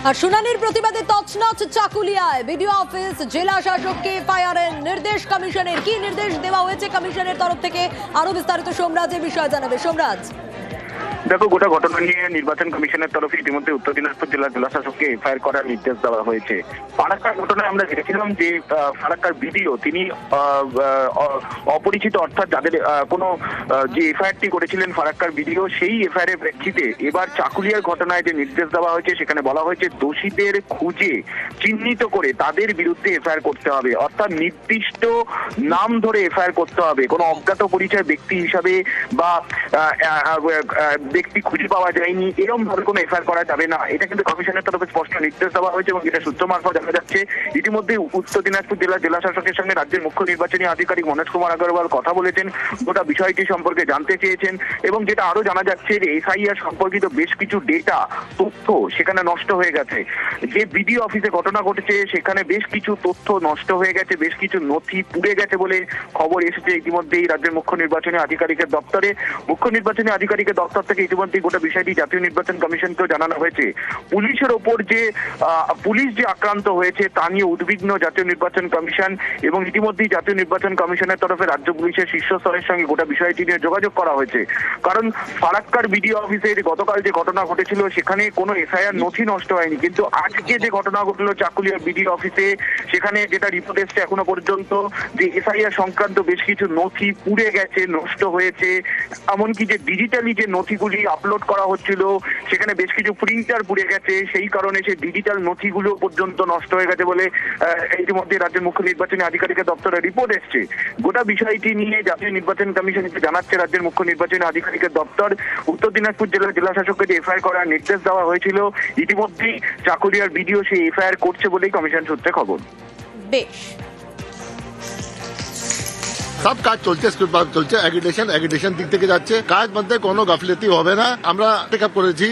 আর শুনানির প্রতিবাদে তছনছ চাকুলিয়ায় বিডিও অফিস, জেলা শাসককে এফআইআরের নির্দেশ কমিশনের। কি নির্দেশ দেওয়া হয়েছে কমিশনের তরফ থেকে? আরো বিস্তারিত সোমরাজের বিষয়ে জানাবে সোমরাজ। দেখো, গোটা ঘটনা নিয়ে নির্বাচন কমিশনের তরফে ইতিমধ্যে উত্তর দিনাজপুর জেলা শাসককে এফআইআর করার নির্দেশ দেওয়া হয়েছে। ফারাক্কার ঘটনায় আমরা দেখেছিলাম যে ফারাক্কার ভিডিও তিনি অপরিচিত অর্থাৎ যাদের কোনো যে এফআইআরটি করেছিলেন ফারাক্কার ভিডিও, সেই এফআইআর এর প্রেক্ষিতে এবার চাকুলিয়ার ঘটনায় যে নির্দেশ দেওয়া হয়েছে সেখানে বলা হয়েছে দোষীদের খুঁজে চিহ্নিত করে তাদের বিরুদ্ধে এফআইআর করতে হবে, অর্থাৎ নির্দিষ্ট নাম ধরে এফআইআর করতে হবে। কোনো অজ্ঞাত পরিচয় ব্যক্তি হিসাবে বা ব্যক্তি খুঁজে পাওয়া যায়নি এরকম ভাবে কোনো এফআইআর করা যাবে না। এটা কিন্তু কমিশনের তরফে স্পষ্ট নির্দেশ দেওয়া হয়েছে এবং এটা সূত্র মারফত জানা যাচ্ছে ইতিমধ্যে উত্তর দিনাজপুর জেলা শাসকের সঙ্গে রাজ্যের মুখ্য নির্বাচনী আধিকারিক মনোজ কুমার আগরওয়াল কথা বলেছেন, গোটা বিষয়টি সম্পর্কে জানতে চেয়েছেন এবং যেটা আরো জানা যাচ্ছে যে এসআইআর সম্পর্কিত বেশ কিছু ডেটা তথ্য সেখানে নষ্ট হয়ে গেছে। যে বিডিও অফিসে ঘটনা ঘটেছে সেখানে বেশ কিছু তথ্য নষ্ট হয়ে গেছে, বেশ কিছু নথি পুড়ে গেছে বলে খবর এসেছে ইতিমধ্যেই রাজ্যের মুখ্য নির্বাচনী আধিকারিকের দপ্তরে। মুখ্য নির্বাচনী আধিকারিকের দপ্তর থেকে ইতিমধ্যে গোটা বিষয়টি জাতীয় নির্বাচন কমিশনকেও জানানো হয়েছে। পুলিশের ওপর যে পুলিশ যে আক্রান্ত হয়েছে তা নিয়ে উদ্বিগ্ন জাতীয় নির্বাচন কমিশন এবং ইতিমধ্যেই জাতীয় নির্বাচন কমিশনের তরফে রাজ্য পুলিশের শীর্ষস্তরের সঙ্গে গোটা বিষয়টি নিয়ে যোগাযোগ করা হয়েছে। কারণ ফারাক্কার বিডিও অফিসের গতকাল যে ঘটনা ঘটেছিল সেখানে কোনো এফআইআর নথি নষ্ট হয়নি, কিন্তু আজকে যে ঘটনা ঘটলো চাকুলিয়া বিডিও অফিসে সেখানে যেটা রিপোর্ট এসছে এখনো পর্যন্ত যে এসআইআর সংক্রান্ত বেশ কিছু নথি পুড়ে গেছে, নষ্ট হয়েছে। এমনকি যে ডিজিটালি যে নথিগুলি আপলোড করা হচ্ছিল সেখানে বেশ কিছু প্রিন্টার পুড়ে গেছে, সেই কারণে সেই ডিজিটাল নথিগুলো পর্যন্ত নষ্ট হয়ে গেছে বলে ইতিমধ্যে রাজ্যের মুখ্য নির্বাচনী আধিকারিকের দপ্তরে রিপোর্ট এসছে। গোটা বিষয়টি নিয়ে জাতীয় নির্বাচন কমিশনকে জানাচ্ছে রাজ্যের মুখ্য নির্বাচনী আধিকারিকের দপ্তর। উত্তর দিনাজপুর জেলা শাসককে যে এফআইআর করার নির্দেশ দেওয়া হয়েছিল ইতিমধ্যেই চাকুলিয়ার ভিডিও সেই এফআইআর করছে বলেই কমিশন সূত্রে খবর। বেশ, সব কাজ চলছে, চলছে এগ্রিটেশন দিক থেকে যাচ্ছে, কাজ মধ্যে কোনো গাফিলতি হবে না। আমরা টেক আপ করেছি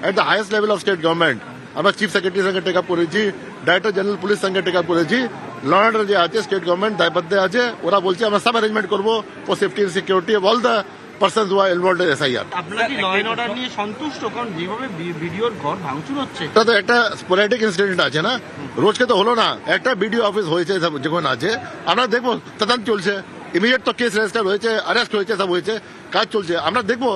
at the highest level of state government, আমরা চিফ সেক্রেটারির সঙ্গে টেক আপ করেছি, ডাইরেক্টর জেনারেল পুলিশ সঙ্গে টেক আপ করেছি। ল অ্যান্ড অর্ডার যে আছে স্টেট গভর্নমেন্ট দায়বদ্ধ আছে, ওরা বলছে আমরা সব অ্যারেঞ্জমেন্ট করবো for safety and security of all the persons who are involved in SIR. আপনারা কি ল অ্যান্ড অর্ডার নিয়ে সন্তুষ্ট? কারণ যেভাবে ভিডিওর ঘর ভাঙচুর হচ্ছে, এটা তো একটা স্পোরাডিক ইনসিডেন্ট আছে না, রোজকে তো হলো না। একটা ভিডিও অফিস হয়েছে যখন আছে আমরা দেখবো তদন্ত চলছে, ইমিডিয়েট তো কেস রেজিস্টার হয়েছে, অ্যারেস্ট হয়েছে, সব হয়েছে, কাজ চলছে, আমরা দেখবো।